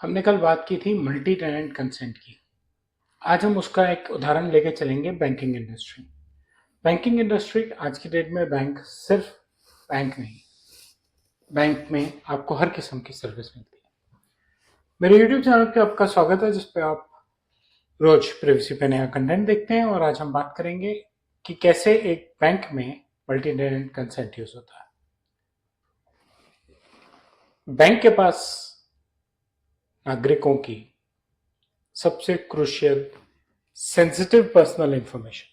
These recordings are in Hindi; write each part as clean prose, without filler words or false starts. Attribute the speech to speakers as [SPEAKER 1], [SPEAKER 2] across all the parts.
[SPEAKER 1] हमने कल बात की थी मल्टी टेनेंट कंसेंट की। आज हम उसका एक उदाहरण लेके चलेंगे बैंकिंग इंडस्ट्री। बैंकिंग इंडस्ट्री आज की डेट में बैंक सिर्फ बैंक नहीं, बैंक में आपको हर किस्म की सर्विस मिलती है। मेरे YouTube चैनल पे आपका स्वागत है, जिस पे आप रोज प्रिवेसी पे नया कंटेंट देखते हैं। और आज हम बात करेंगे कि कैसे एक बैंक में मल्टी टेनेंट कंसेंट यूज होता है। बैंक के पास नागरिकों की सबसे क्रूशियल सेंसिटिव पर्सनल इंफॉर्मेशन,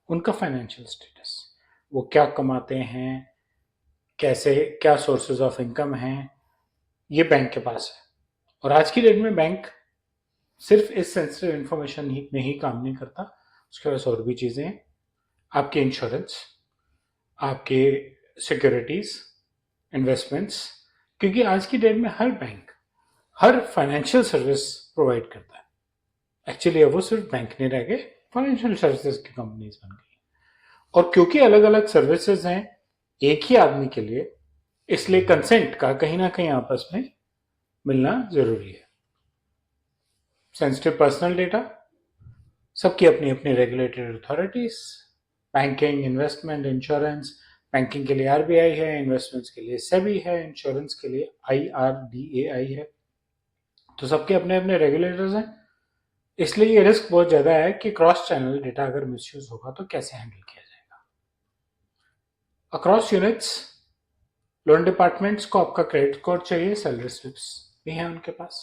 [SPEAKER 1] उनका फाइनेंशियल स्टेटस, वो क्या कमाते हैं, कैसे, क्या सोर्सेज ऑफ इनकम हैं, ये बैंक के पास है। और आज की डेट में बैंक सिर्फ इस सेंसिटिव इंफॉर्मेशन में ही काम नहीं करता, उसके पास और भी चीज़ें हैं। आपके इंश्योरेंस, आपके सिक्योरिटीज, इन्वेस्टमेंट्स, क्योंकि आज की डेट में हर बैंक हर फाइनेंशियल सर्विस प्रोवाइड करता है। एक्चुअली अब वो सिर्फ बैंक नहीं रह गए, फाइनेंशियल सर्विसेज की कंपनीज बन गई। और क्योंकि अलग अलग सर्विसेज हैं एक ही आदमी के लिए, इसलिए कंसेंट का कहीं ना कहीं आपस में मिलना जरूरी है। सेंसिटिव पर्सनल डेटा, सबकी अपनी अपनी regulatory authorities, banking, investment, insurance. Banking के लिए आरबीआई है, इन्वेस्टमेंट्स के लिए सेबी है, इंश्योरेंस के लिए IRDAI है। तो सबके अपने अपने रेगुलेटर्स हैं, इसलिए ये रिस्क बहुत ज्यादा है कि क्रॉस चैनल डेटा अगर मिसयूज होगा तो कैसे हैंडल किया जाएगा। अक्रॉस यूनिट्स, लोन डिपार्टमेंट्स को आपका क्रेडिट कोड चाहिए, सैलरी स्लिप्स भी है उनके पास।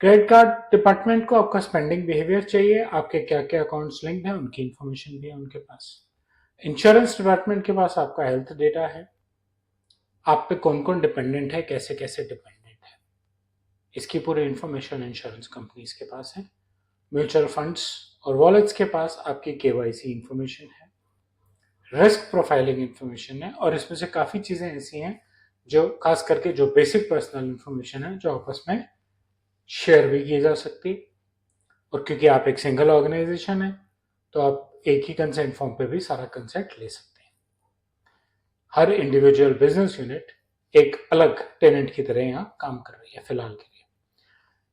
[SPEAKER 1] क्रेडिट कार्ड डिपार्टमेंट को आपका स्पेंडिंग बिहेवियर चाहिए, आपके क्या क्या अकाउंट्स लिंक्ड हैं उनकी इंफॉर्मेशन भी है उनके पास। इंश्योरेंस डिपार्टमेंट के पास आपका हेल्थ डेटा है, आप पे कौन कौन डिपेंडेंट है, कैसे कैसे डिपेंडेंट है, इसकी पूरी इंफॉर्मेशन इंश्योरेंस कंपनीज के पास है। म्यूचुअल फंड्स और वॉलेट्स के पास आपकी KYC इंफॉर्मेशन है, रिस्क प्रोफाइलिंग इंफॉर्मेशन है। और इसमें से काफ़ी चीज़ें ऐसी हैं जो खास करके जो बेसिक पर्सनल इंफॉर्मेशन है जो आपस में शेयर भी की जा सकती। और क्योंकि आप एक सिंगल ऑर्गेनाइजेशन है तो आप एक ही कंसेंट फॉर्म पे भी सारा कंसेंट ले सकते हैं। हर इंडिविजुअल बिजनेस यूनिट एक अलग टेनेंट की तरह यहाँ काम कर रही है फिलहाल के लिए।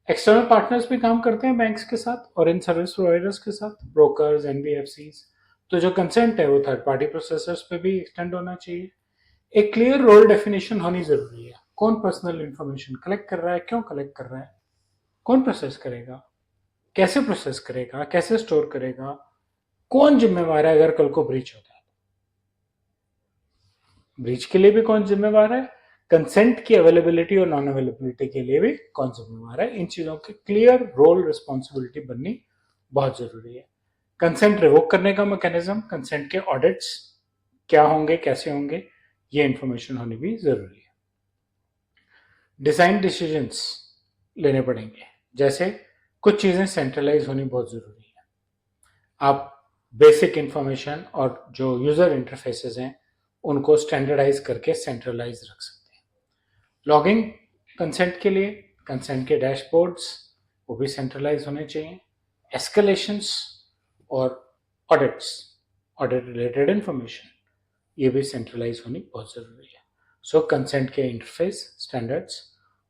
[SPEAKER 1] एक्सटर्नल पार्टनर्स भी काम करते हैं बैंक्स के साथ और इन सर्विस प्रोवाइडर्स के साथ, ब्रोकर्स, NBFCs। तो जो कंसेंट है वो थर्ड पार्टी प्रोसेसर्स पे भी एक्सटेंड होना चाहिए। एक क्लियर रोल डेफिनेशन होनी जरूरी है। कौन पर्सनल इंफॉर्मेशन कलेक्ट कर रहा है, क्यों कलेक्ट कर रहा है, कौन प्रोसेस करेगा, कैसे प्रोसेस करेगा, कैसे स्टोर करेगा, कौन जिम्मेवार है अगर कल को ब्रीच होता है। ब्रीच के लिए भी कौन जिम्मेवार है, कंसेंट की अवेलेबिलिटी और नॉन अवेलेबिलिटी के लिए भी कौन जिम्मेवार है। इन चीजों की क्लियर रोल रिस्पॉन्सिबिलिटी बननी बहुत जरूरी है। कंसेंट रिवोक करने का मैकेनिज्म, कंसेंट के ऑडिट्स क्या होंगे, कैसे होंगे, ये इंफॉर्मेशन होनी भी जरूरी है। डिजाइन डिसीजंस लेने पड़ेंगे, जैसे कुछ चीजें सेंट्रलाइज होनी बहुत जरूरी है। आप बेसिक इंफॉर्मेशन और जो यूजर इंटरफेसेस हैं उनको स्टैंडर्डाइज करके सेंट्रलाइज रख सकते हैं। लॉगिंग कंसेंट के लिए, कंसेंट के डैशबोर्ड्स वो भी सेंट्रलाइज होने चाहिए। एस्केलेशंस और ऑडिट्स, ऑडिट रिलेटेड इंफॉर्मेशन, ये भी सेंट्रलाइज होनी बहुत जरूरी है। सो कंसेंट के इंटरफेस स्टैंडर्ड्स,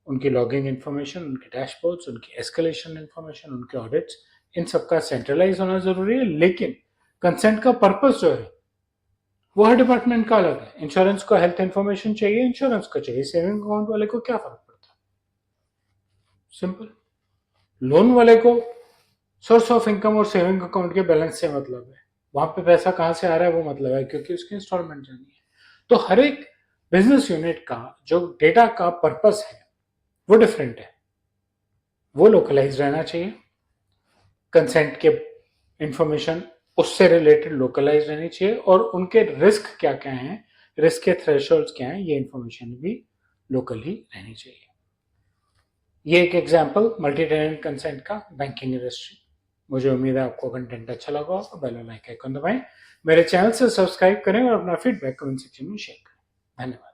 [SPEAKER 1] उनकी लॉगिंग इंफॉर्मेशन, उनके डैशबोर्ड्स, उनकी एस्केलेशन इंफॉर्मेशन, उनके ऑडिट्स, इन सबका सेंट्रलाइज होना जरूरी है। लेकिन कंसेंट का पर्पस जो है वो हर डिपार्टमेंट का अलग है। इंश्योरेंस को हेल्थ इंफॉर्मेशन चाहिए, इंश्योरेंस को चाहिए। सेविंग अकाउंट वाले को क्या फर्क पड़ता है, सिंपल। लोन वाले को सोर्स ऑफ इनकम और सेविंग अकाउंट के बैलेंस से मतलब है, वहां पे पैसा कहां से आ रहा है वो मतलब है, क्योंकि उसकी इंस्टॉलमेंट जानी है। तो हर एक बिजनेस यूनिट का जो डेटा का पर्पस है वो डिफरेंट है, वो लोकलाइज रहना चाहिए। कंसेंट के इंफॉर्मेशन उससे रिलेटेड लोकलाइज रहनी चाहिए और उनके रिस्क क्या क्या हैं, रिस्क के थ्रेशोल्ड्स क्या हैं, ये इंफॉर्मेशन भी लोकल ही रहनी चाहिए। ये एक एग्जांपल मल्टी टेनेंट कंसेंट का बैंकिंग इंडस्ट्री। मुझे उम्मीद है आपको कंटेंट अच्छा लगा होगा। बेल और लाइक आइकन दबाएं, मेरे चैनल से सब्सक्राइब करें और अपना फीडबैक कमेंट सेक्शन में शेयर करें। धन्यवाद।